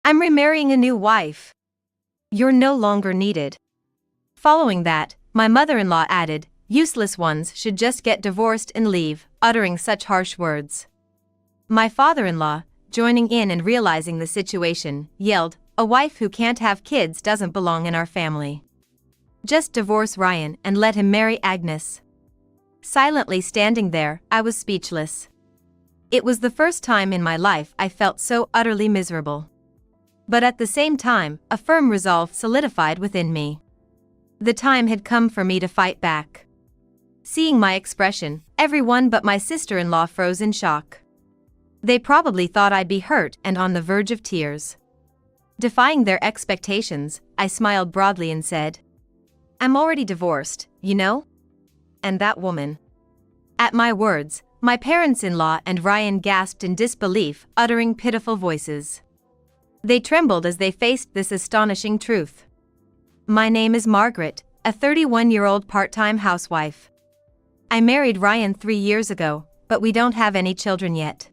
I'm remarrying a new wife. You're no longer needed. Following that, my mother-in-law added, useless ones should just get divorced and leave, uttering such harsh words. My father-in-law, joining in and realizing the situation, yelled, a wife who can't have kids doesn't belong in our family. Just divorce Ryan and let him marry Agnes. Silently standing there, I was speechless. It was the first time in my life I felt so utterly miserable. But at the same time, a firm resolve solidified within me. The time had come for me to fight back. Seeing my expression, everyone but my sister-in-law froze in shock. They probably thought I'd be hurt and on the verge of tears. Defying their expectations, I smiled broadly and said, I'm already divorced, you know? And that woman. At my words, my parents-in-law and Ryan gasped in disbelief, uttering pitiful voices. They trembled as they faced this astonishing truth. My name is Margaret, a 31-year-old part-time housewife. I married Ryan 3 years ago, but we don't have any children yet.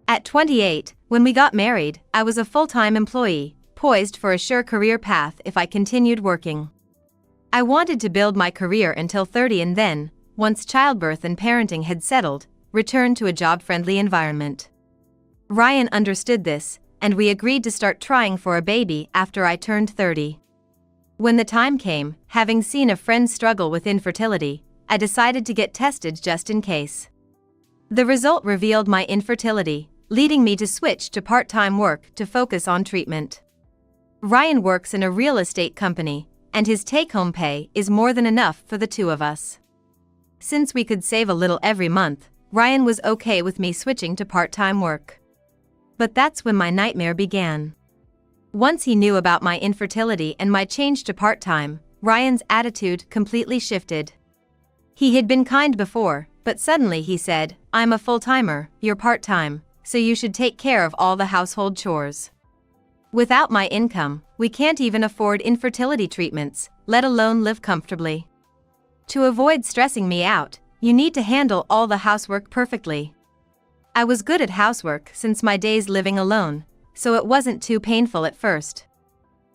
At 28, when we got married, I was a full-time employee, poised for a sure career path if I continued working. I wanted to build my career until 30 and then, once childbirth and parenting had settled, return to a job-friendly environment. Ryan understood this, and we agreed to start trying for a baby after I turned 30. When the time came, having seen a friend struggle with infertility, I decided to get tested just in case. The result revealed my infertility, leading me to switch to part-time work to focus on treatment. Ryan works in a real estate company, and his take-home pay is more than enough for the two of us. Since we could save a little every month, Ryan was okay with me switching to part-time work. But that's when my nightmare began. Once he knew about my infertility and my change to part-time, Ryan's attitude completely shifted. He had been kind before, but suddenly he said, I'm a full-timer, you're part-time, so you should take care of all the household chores. Without my income, we can't even afford infertility treatments, let alone live comfortably. To avoid stressing me out, you need to handle all the housework perfectly. I was good at housework since my days living alone, so it wasn't too painful at first.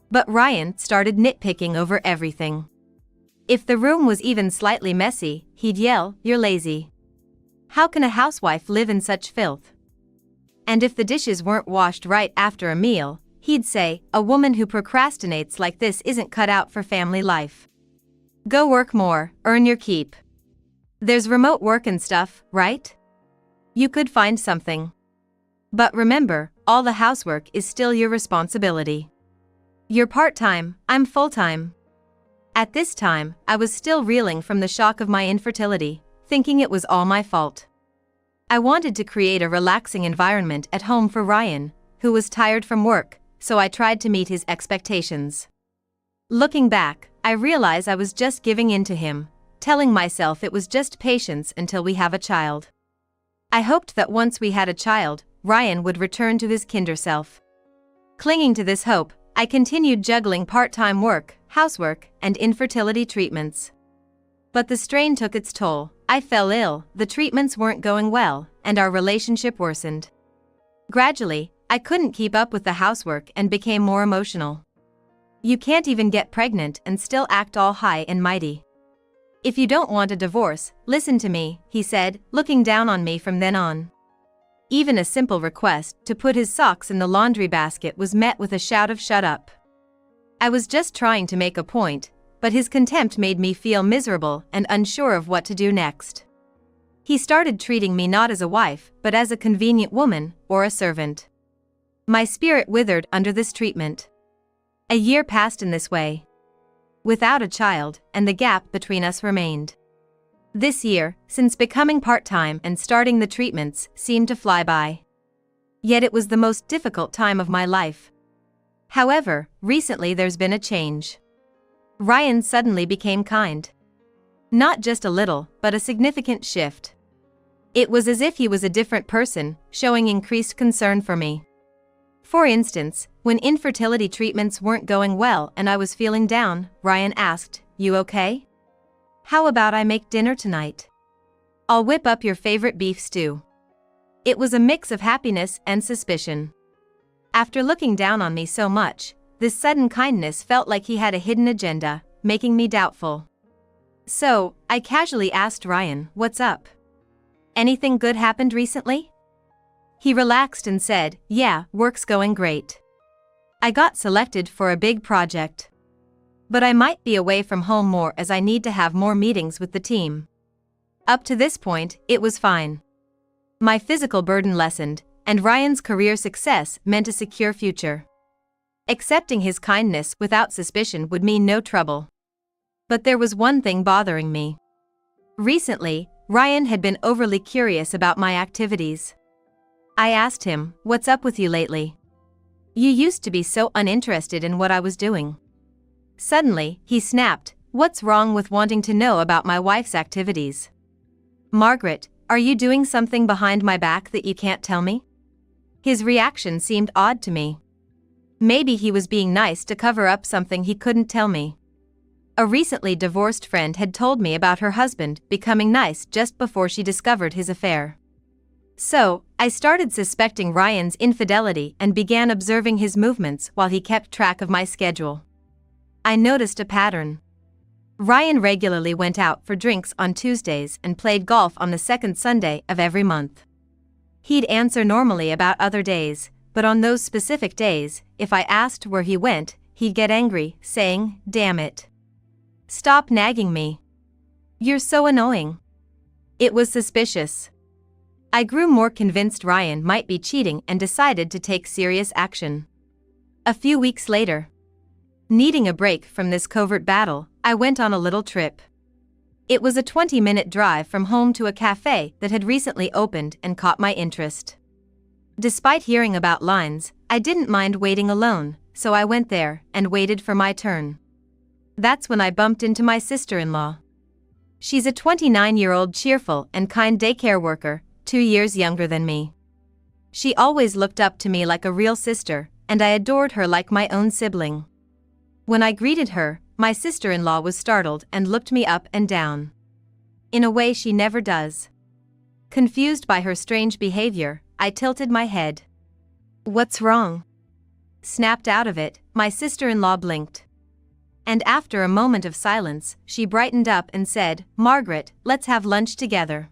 But Ryan started nitpicking over everything. If the room was even slightly messy, he'd yell, you're lazy. How can a housewife live in such filth? And if the dishes weren't washed right after a meal, he'd say, a woman who procrastinates like this isn't cut out for family life. Go work more, earn your keep. There's remote work and stuff, right? You could find something. But remember, all the housework is still your responsibility. You're part-time, I'm full-time. At this time, I was still reeling from the shock of my infertility, thinking it was all my fault. I wanted to create a relaxing environment at home for Ryan, who was tired from work, so I tried to meet his expectations. Looking back, I realize I was just giving in to him, telling myself it was just patience until we have a child. I hoped that once we had a child, Ryan would return to his kinder self. Clinging to this hope, I continued juggling part-time work, housework, and infertility treatments. But the strain took its toll. I fell ill, the treatments weren't going well, and our relationship worsened. Gradually, I couldn't keep up with the housework and became more emotional. You can't even get pregnant and still act all high and mighty. If you don't want a divorce, listen to me, he said, looking down on me from then on. Even a simple request to put his socks in the laundry basket was met with a shout of shut up. I was just trying to make a point, but his contempt made me feel miserable and unsure of what to do next. He started treating me not as a wife, but as a convenient woman or a servant. My spirit withered under this treatment. A year passed in this way. Without a child, and the gap between us remained. This year, since becoming part-time and starting the treatments, seemed to fly by. Yet it was the most difficult time of my life. However, recently there's been a change. Ryan suddenly became kind. Not just a little, but a significant shift. It was as if he was a different person, showing increased concern for me. For instance, when infertility treatments weren't going well and I was feeling down, Ryan asked, "You okay? How about I make dinner tonight? I'll whip up your favorite beef stew." It was a mix of happiness and suspicion. After looking down on me so much, this sudden kindness felt like he had a hidden agenda, making me doubtful. So, I casually asked Ryan, "What's up? Anything good happened recently?" He relaxed and said, "Yeah, work's going great. I got selected for a big project. But I might be away from home more as I need to have more meetings with the team." Up to this point, it was fine. My physical burden lessened, and Ryan's career success meant a secure future. Accepting his kindness without suspicion would mean no trouble. But there was one thing bothering me. Recently, Ryan had been overly curious about my activities. I asked him, "What's up with you lately? You used to be so uninterested in what I was doing." Suddenly, he snapped, "What's wrong with wanting to know about my wife's activities? Margaret, are you doing something behind my back that you can't tell me?" His reaction seemed odd to me. Maybe he was being nice to cover up something he couldn't tell me. A recently divorced friend had told me about her husband becoming nice just before she discovered his affair. So, I started suspecting Ryan's infidelity and began observing his movements while he kept track of my schedule. I noticed a pattern. Ryan regularly went out for drinks on Tuesdays and played golf on the second Sunday of every month. He'd answer normally about other days, but on those specific days, if I asked where he went, he'd get angry, saying, "Damn it. Stop nagging me. You're so annoying." It was suspicious. I grew more convinced Ryan might be cheating and decided to take serious action. A few weeks later, needing a break from this covert battle, I went on a little trip. It was a 20-minute drive from home to a cafe that had recently opened and caught my interest. Despite hearing about lines, I didn't mind waiting alone, so I went there and waited for my turn. That's when I bumped into my sister-in-law. She's a 29-year-old cheerful and kind daycare worker, 2 years younger than me. She always looked up to me like a real sister, and I adored her like my own sibling. When I greeted her, my sister-in-law was startled and looked me up and down. In a way she never does. Confused by her strange behavior, I tilted my head. "What's wrong?" Snapped out of it, my sister-in-law blinked. And after a moment of silence, she brightened up and said, "Margaret, let's have lunch together."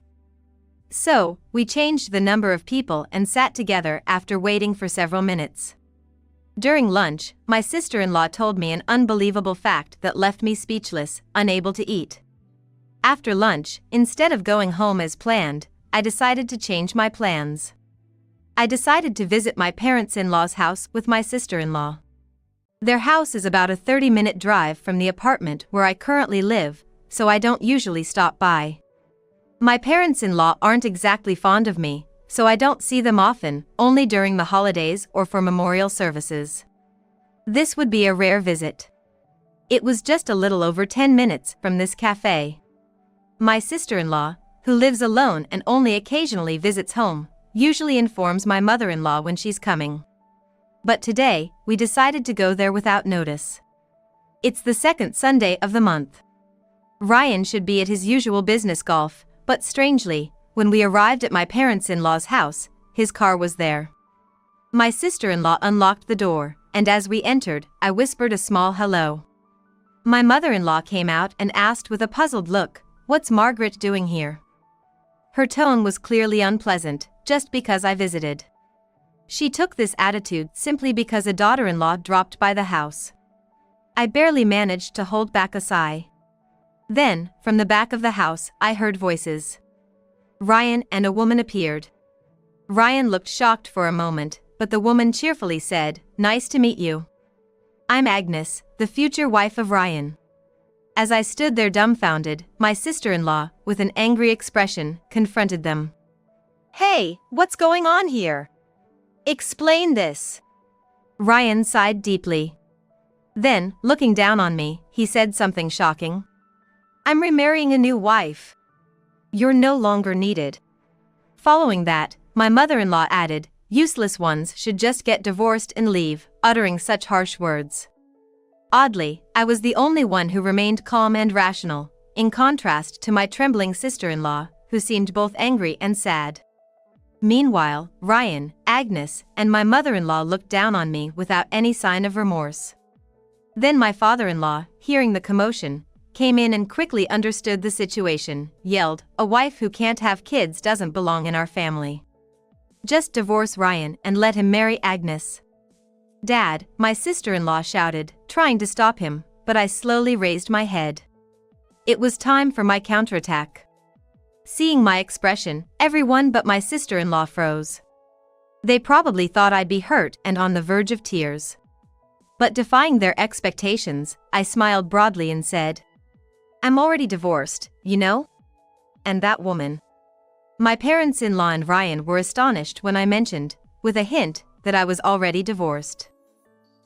So, we changed the number of people and sat together after waiting for several minutes. During lunch, my sister-in-law told me an unbelievable fact that left me speechless, unable to eat. After lunch, instead of going home as planned, I decided to change my plans. I decided to visit my parents-in-law's house with my sister-in-law. Their house is about a 30-minute drive from the apartment where I currently live, so I don't usually stop by. My parents-in-law aren't exactly fond of me, so I don't see them often, only during the holidays or for memorial services. This would be a rare visit. It was just a little over 10 minutes from this cafe. My sister-in-law, who lives alone and only occasionally visits home, usually informs my mother-in-law when she's coming. But today, we decided to go there without notice. It's the second Sunday of the month. Ryan should be at his usual business golf, but strangely, when we arrived at my parents-in-law's house, his car was there. My sister-in-law unlocked the door, and as we entered, I whispered a small hello. My mother-in-law came out and asked with a puzzled look, "What's Margaret doing here?" Her tone was clearly unpleasant, just because I visited. She took this attitude simply because a daughter-in-law dropped by the house. I barely managed to hold back a sigh. Then, from the back of the house, I heard voices. Ryan and a woman appeared. Ryan looked shocked for a moment, but the woman cheerfully said, "Nice to meet you. I'm Agnes, the future wife of Ryan." As I stood there dumbfounded, my sister-in-law, with an angry expression, confronted them. "Hey, what's going on here? Explain this." Ryan sighed deeply. Then, looking down on me, he said something shocking. "I'm remarrying a new wife. You're no longer needed." Following that, my mother-in-law added, "Useless ones should just get divorced and leave," uttering such harsh words. Oddly, I was the only one who remained calm and rational, in contrast to my trembling sister-in-law, who seemed both angry and sad. Meanwhile, Ryan, Agnes, and my mother-in-law looked down on me without any sign of remorse. Then my father-in-law, hearing the commotion, came in and quickly understood the situation, yelled, "A wife who can't have kids doesn't belong in our family. Just divorce Ryan and let him marry Agnes." "Dad," my sister-in-law shouted, trying to stop him, but I slowly raised my head. It was time for my counterattack. Seeing my expression, everyone but my sister-in-law froze. They probably thought I'd be hurt and on the verge of tears. But defying their expectations, I smiled broadly and said, "I'm already divorced, you know? And that woman." My parents-in-law and Ryan were astonished when I mentioned, with a hint, that I was already divorced.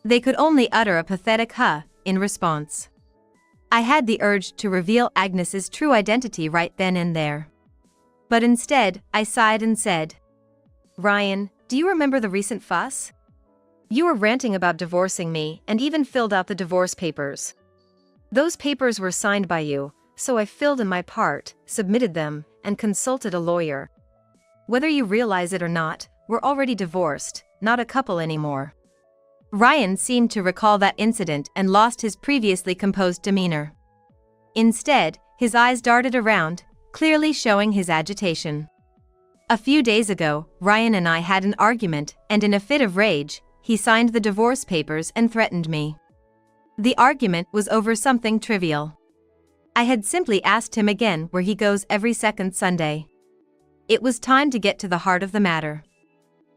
They could only utter a pathetic "huh" in response. I had the urge to reveal Agnes's true identity right then and there. But instead, I sighed and said, "Ryan, do you remember the recent fuss? You were ranting about divorcing me and even filled out the divorce papers. Those papers were signed by you, so I filled in my part, submitted them, and consulted a lawyer. Whether you realize it or not, we're already divorced, not a couple anymore." Ryan seemed to recall that incident and lost his previously composed demeanor. Instead, his eyes darted around, clearly showing his agitation. A few days ago, Ryan and I had an argument, and in a fit of rage, he signed the divorce papers and threatened me. The argument was over something trivial. I had simply asked him again where he goes every second Sunday. It was time to get to the heart of the matter.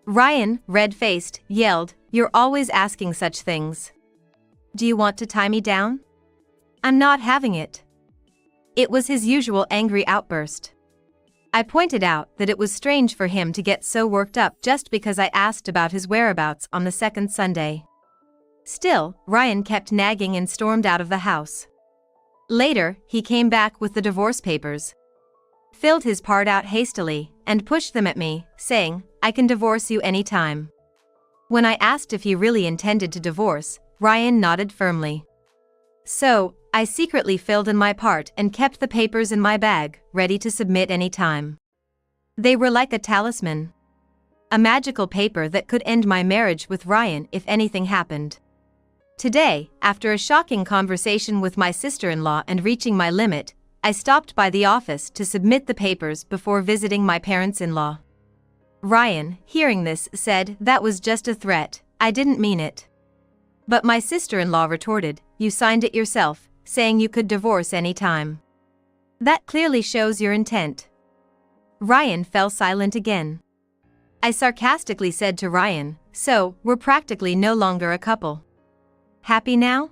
Ryan, red-faced, yelled, "You're always asking such things. Do you want to tie me down? I'm not having it." It was his usual angry outburst. I pointed out that it was strange for him to get so worked up just because I asked about his whereabouts on the second Sunday. Still, Ryan kept nagging and stormed out of the house. Later, he came back with the divorce papers, filled his part out hastily, and pushed them at me, saying, "I can divorce you any time." When I asked if he really intended to divorce, Ryan nodded firmly. So, I secretly filled in my part and kept the papers in my bag, ready to submit any time. They were like a talisman. A magical paper that could end my marriage with Ryan if anything happened. Today, after a shocking conversation with my sister-in-law and reaching my limit, I stopped by the office to submit the papers before visiting my parents-in-law. Ryan, hearing this, said, "That was just a threat, I didn't mean it." But my sister-in-law retorted, "You signed it yourself, saying you could divorce any time. That clearly shows your intent." Ryan fell silent again. I sarcastically said to Ryan, "So, we're practically no longer a couple. Happy now?"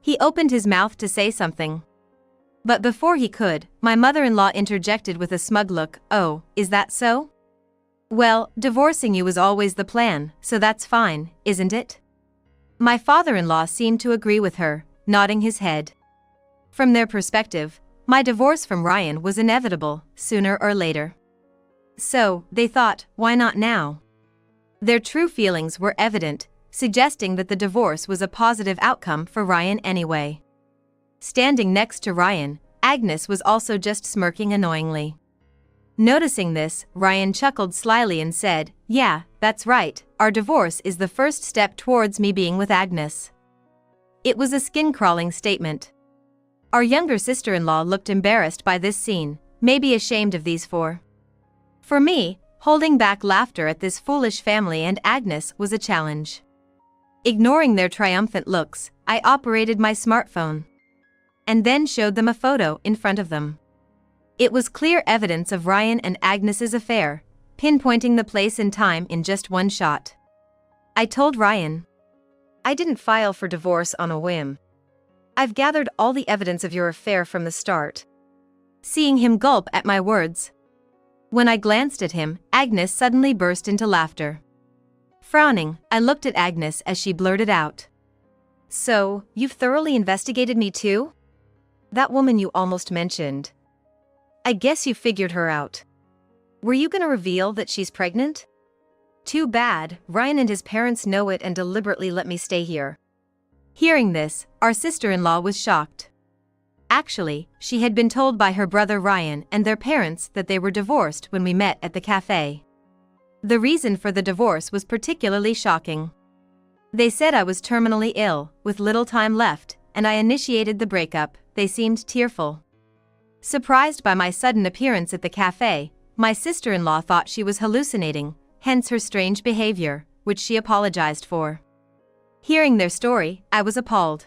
He opened his mouth to say something. But before he could, my mother-in-law interjected with a smug look, "Oh, is that so? Well, divorcing you was always the plan, so that's fine, isn't it?" My father-in-law seemed to agree with her, nodding his head. From their perspective, my divorce from Ryan was inevitable, sooner or later. So, they thought, why not now? Their true feelings were evident, suggesting that the divorce was a positive outcome for Ryan anyway. Standing next to Ryan, Agnes was also just smirking annoyingly. Noticing this, Ryan chuckled slyly and said, "Yeah, that's right, our divorce is the first step towards me being with Agnes." It was a skin-crawling statement. Our younger sister-in-law looked embarrassed by this scene, maybe ashamed of these four. For me, holding back laughter at this foolish family and Agnes was a challenge. Ignoring their triumphant looks, I operated my smartphone and then showed them a photo in front of them. It was clear evidence of Ryan and Agnes's affair, pinpointing the place and time in just one shot. I told Ryan, "I didn't file for divorce on a whim. I've gathered all the evidence of your affair from the start." Seeing him gulp at my words. When I glanced at him, Agnes suddenly burst into laughter. Frowning, I looked at Agnes as she blurted out, "So, you've thoroughly investigated me too? That woman you almost mentioned. I guess you figured her out. Were you gonna reveal that she's pregnant? Too bad, Ryan and his parents know it and deliberately let me stay here." Hearing this, our sister-in-law was shocked. Actually, she had been told by her brother Ryan and their parents that they were divorced when we met at the cafe. The reason for the divorce was particularly shocking. They said I was terminally ill, with little time left, and I initiated the breakup. They seemed tearful. Surprised by my sudden appearance at the cafe, my sister-in-law thought she was hallucinating, hence her strange behavior, which she apologized for. Hearing their story, I was appalled.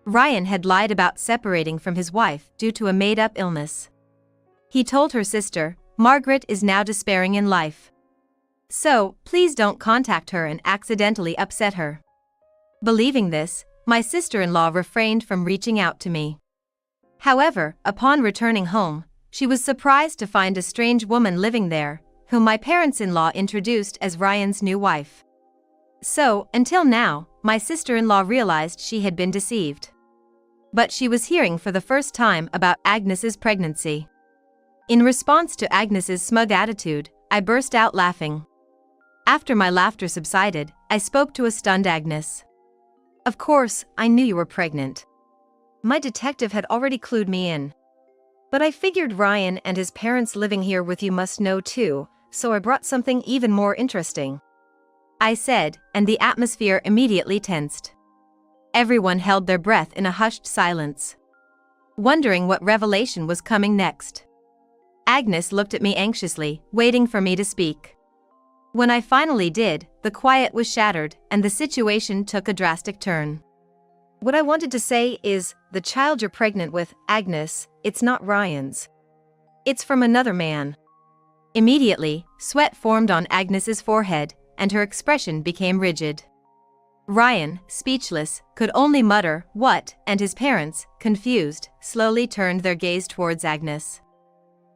Ryan had lied about separating from his wife due to a made-up illness. He told her sister, Margaret is now despairing in life. So, please don't contact her and accidentally upset her. Believing this, my sister-in-law refrained from reaching out to me. However, upon returning home, she was surprised to find a strange woman living there, whom my parents-in-law introduced as Ryan's new wife. So, until now, my sister-in-law realized she had been deceived. But she was hearing for the first time about Agnes's pregnancy. In response to Agnes's smug attitude, I burst out laughing. After my laughter subsided, I spoke to a stunned Agnes. Of course, I knew you were pregnant. My detective had already clued me in. But I figured Ryan and his parents living here with you must know too, so I brought something even more interesting. I said, and the atmosphere immediately tensed. Everyone held their breath in a hushed silence, wondering what revelation was coming next. Agnes looked at me anxiously, waiting for me to speak. When I finally did, the quiet was shattered, and the situation took a drastic turn. What I wanted to say is, the child you're pregnant with, Agnes, it's not Ryan's. It's from another man. Immediately, sweat formed on Agnes's forehead, and her expression became rigid. Ryan, speechless, could only mutter, "What?" and his parents, confused, slowly turned their gaze towards Agnes.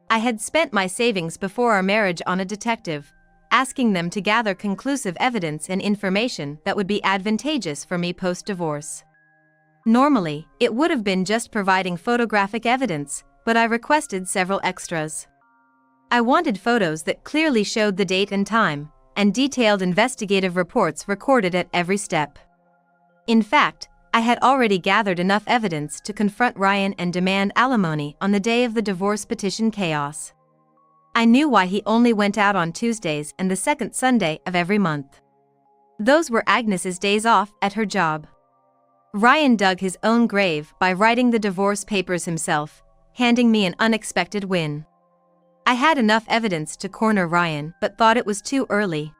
I had spent my savings before our marriage on a detective, asking them to gather conclusive evidence and information that would be advantageous for me post-divorce. Normally, it would have been just providing photographic evidence, but I requested several extras. I wanted photos that clearly showed the date and time, and detailed investigative reports recorded at every step. In fact, I had already gathered enough evidence to confront Ryan and demand alimony on the day of the divorce petition chaos. I knew why he only went out on Tuesdays and the second Sunday of every month. Those were Agnes's days off at her job. Ryan dug his own grave by writing the divorce papers himself, handing me an unexpected win. I had enough evidence to corner Ryan but thought it was too early.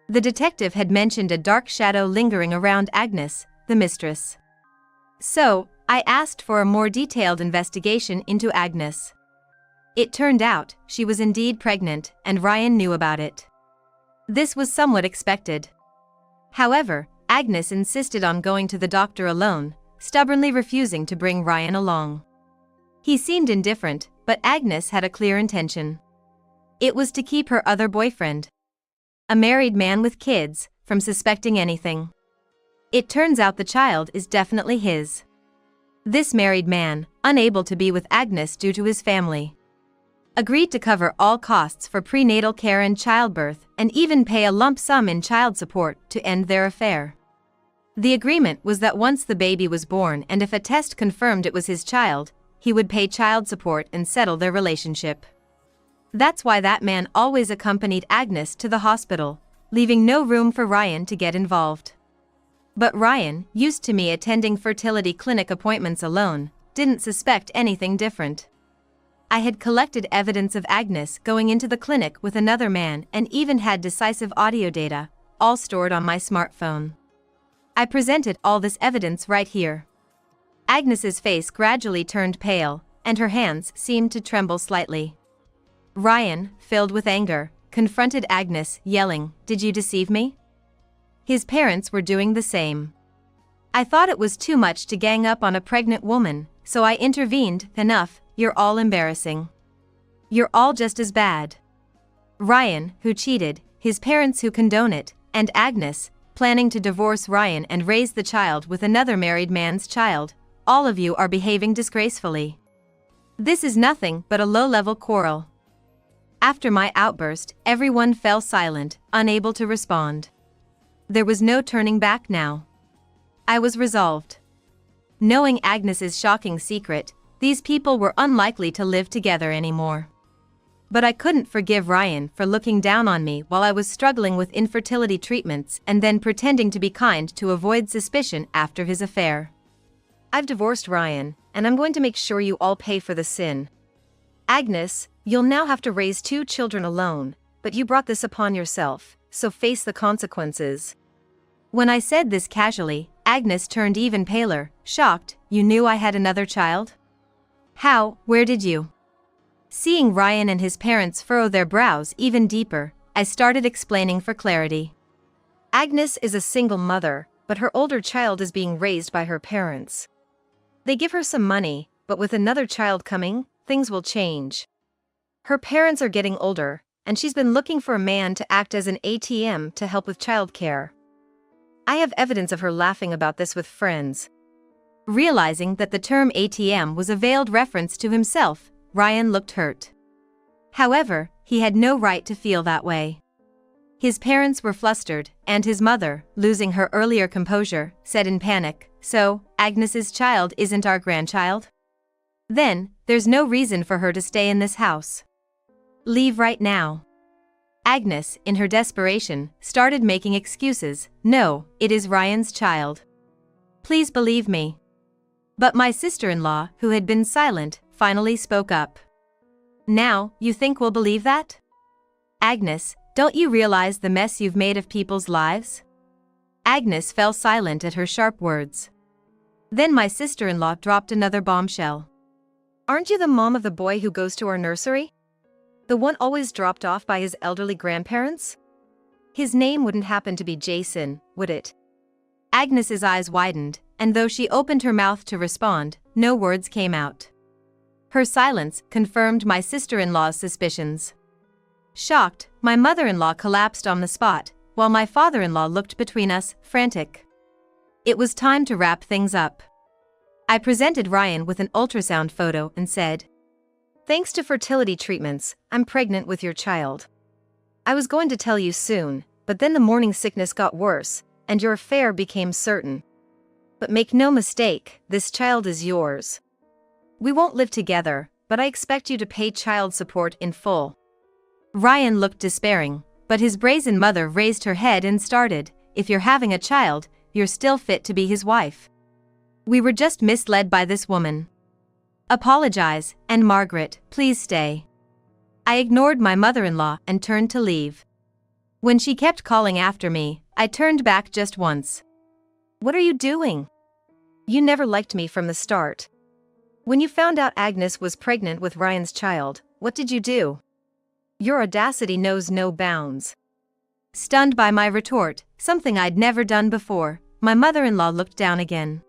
The detective had mentioned a dark shadow lingering around Agnes, the mistress. So, I asked for a more detailed investigation into Agnes. It turned out, she was indeed pregnant, and Ryan knew about it. This was somewhat expected. However, Agnes insisted on going to the doctor alone, stubbornly refusing to bring Ryan along. He seemed indifferent, but Agnes had a clear intention. It was to keep her other boyfriend, a married man with kids, from suspecting anything. It turns out the child is definitely his. This married man, unable to be with Agnes due to his family, agreed to cover all costs for prenatal care and childbirth, and even pay a lump sum in child support to end their affair. The agreement was that once the baby was born and if a test confirmed it was his child, he would pay child support and settle their relationship. That's why that man always accompanied Agnes to the hospital, leaving no room for Ryan to get involved. But Ryan, used to me attending fertility clinic appointments alone, didn't suspect anything different. I had collected evidence of Agnes going into the clinic with another man and even had decisive audio data, all stored on my smartphone. I presented all this evidence right here. Agnes's face gradually turned pale, and her hands seemed to tremble slightly. Ryan, filled with anger, confronted Agnes, yelling, "Did you deceive me?" His parents were doing the same. I thought it was too much to gang up on a pregnant woman, so I intervened. "Enough, you're all embarrassing. You're all just as bad." Ryan, who cheated, his parents who condone it, and Agnes, planning to divorce Ryan and raise the child with another married man's child, all of you are behaving disgracefully. This is nothing but a low-level quarrel. After my outburst, everyone fell silent, unable to respond. There was no turning back now. I was resolved. Knowing Agnes's shocking secret, these people were unlikely to live together anymore. But I couldn't forgive Ryan for looking down on me while I was struggling with infertility treatments and then pretending to be kind to avoid suspicion after his affair. I've divorced Ryan, and I'm going to make sure you all pay for the sin. Agnes, you'll now have to raise 2 children alone, but you brought this upon yourself, so face the consequences. When I said this casually, Agnes turned even paler, shocked. You knew I had another child? How? Where did you? Seeing Ryan and his parents furrow their brows even deeper, I started explaining for clarity. Agnes is a single mother, but her older child is being raised by her parents. They give her some money, but with another child coming, things will change. Her parents are getting older, and she's been looking for a man to act as an ATM to help with childcare. I have evidence of her laughing about this with friends. Realizing that the term ATM was a veiled reference to himself, Ryan looked hurt. However, he had no right to feel that way. His parents were flustered, and his mother, losing her earlier composure, said in panic, "So, Agnes's child isn't our grandchild? Then, there's no reason for her to stay in this house. Leave right now." Agnes, in her desperation, started making excuses. "No, it is Ryan's child. Please believe me." But my sister-in-law, who had been silent, finally spoke up. "Now, you think we'll believe that? Agnes, don't you realize the mess you've made of people's lives?" Agnes fell silent at her sharp words. Then my sister-in-law dropped another bombshell. "Aren't you the mom of the boy who goes to our nursery? The one always dropped off by his elderly grandparents? His name wouldn't happen to be Jason, would it?" Agnes's eyes widened, and though she opened her mouth to respond, no words came out. Her silence confirmed my sister-in-law's suspicions. Shocked, my mother-in-law collapsed on the spot, while my father-in-law looked between us, frantic. It was time to wrap things up. I presented Ryan with an ultrasound photo and said, "Thanks to fertility treatments, I'm pregnant with your child. I was going to tell you soon, but then the morning sickness got worse, and your affair became certain. But make no mistake, this child is yours. We won't live together, but I expect you to pay child support in full." Ryan looked despairing, but his brazen mother raised her head and started, "If you're having a child, you're still fit to be his wife. We were just misled by this woman. Apologize, and Margaret, please stay." I ignored my mother-in-law and turned to leave. When she kept calling after me, I turned back just once. "What are you doing? You never liked me from the start. When you found out Agnes was pregnant with Ryan's child, what did you do? Your audacity knows no bounds." Stunned by my retort, something I'd never done before, my mother-in-law looked down again.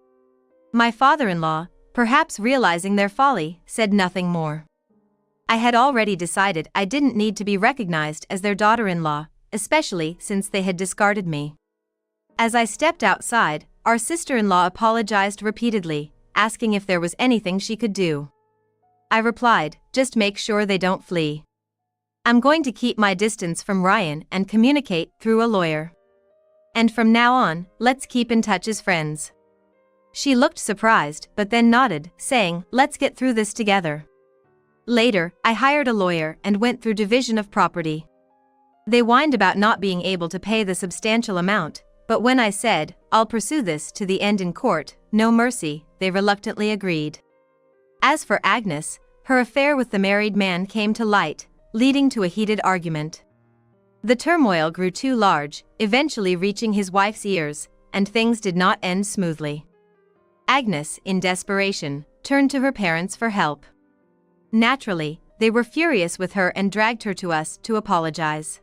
My father-in-law, perhaps realizing their folly, said nothing more. I had already decided I didn't need to be recognized as their daughter-in-law, especially since they had discarded me. As I stepped outside, our sister-in-law apologized repeatedly, asking if there was anything she could do. I replied, "Just make sure they don't flee. I'm going to keep my distance from Ryan and communicate through a lawyer. And from now on, let's keep in touch as friends." She looked surprised but then nodded, saying, "Let's get through this together." Later, I hired a lawyer and went through division of property. They whined about not being able to pay the substantial amount, but when I said, "I'll pursue this to the end in court, no mercy," they reluctantly agreed. As for Agnes, her affair with the married man came to light, leading to a heated argument. The turmoil grew too large, eventually reaching his wife's ears, and things did not end smoothly. Agnes, in desperation, turned to her parents for help. Naturally, they were furious with her and dragged her to us to apologize.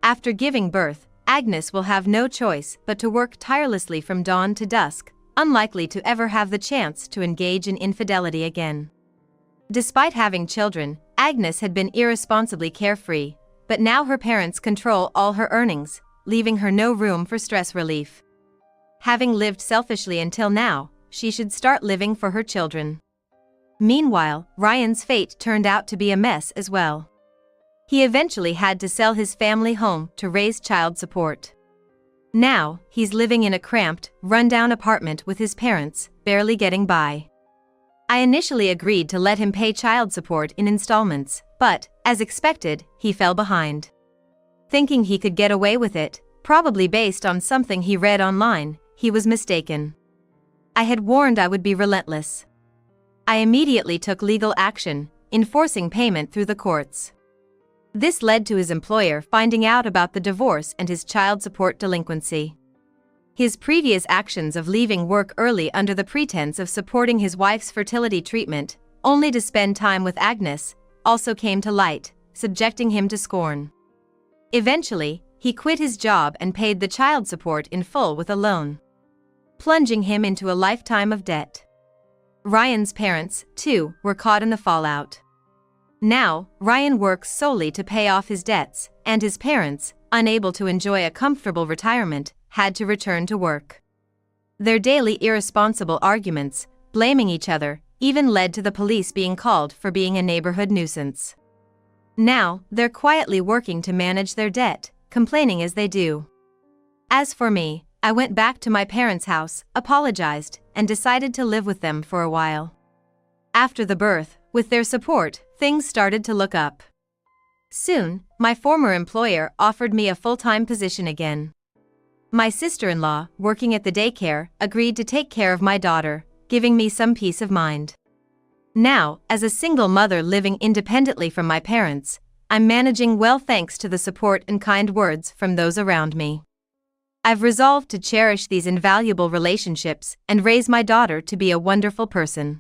After giving birth, Agnes will have no choice but to work tirelessly from dawn to dusk, unlikely to ever have the chance to engage in infidelity again. Despite having children, Agnes had been irresponsibly carefree, but now her parents control all her earnings, leaving her no room for stress relief. Having lived selfishly until now, she should start living for her children. Meanwhile, Ryan's fate turned out to be a mess as well. He eventually had to sell his family home to raise child support. Now, he's living in a cramped, run-down apartment with his parents, barely getting by. I initially agreed to let him pay child support in installments, But, as expected, he fell behind. Thinking he could get away with it, probably based on something he read online, he was mistaken. I had warned I would be relentless. I immediately took legal action, enforcing payment through the courts. This led to his employer finding out about the divorce and his child support delinquency. His previous actions of leaving work early under the pretense of supporting his wife's fertility treatment, only to spend time with Agnes, also came to light, subjecting him to scorn. Eventually, he quit his job and paid the child support in full with a loan, plunging him into a lifetime of debt. Ryan's parents, too, were caught in the fallout. Now, Ryan works solely to pay off his debts, and his parents, unable to enjoy a comfortable retirement, had to return to work. Their daily irresponsible arguments, blaming each other, even led to the police being called for being a neighborhood nuisance. Now, they're quietly working to manage their debt, complaining as they do. As for me, I went back to my parents' house, apologized, and decided to live with them for a while. After the birth, with their support, things started to look up. Soon, my former employer offered me a full-time position again. My sister-in-law, working at the daycare, agreed to take care of my daughter, giving me some peace of mind. Now, as a single mother living independently from my parents, I'm managing well thanks to the support and kind words from those around me. I've resolved to cherish these invaluable relationships and raise my daughter to be a wonderful person.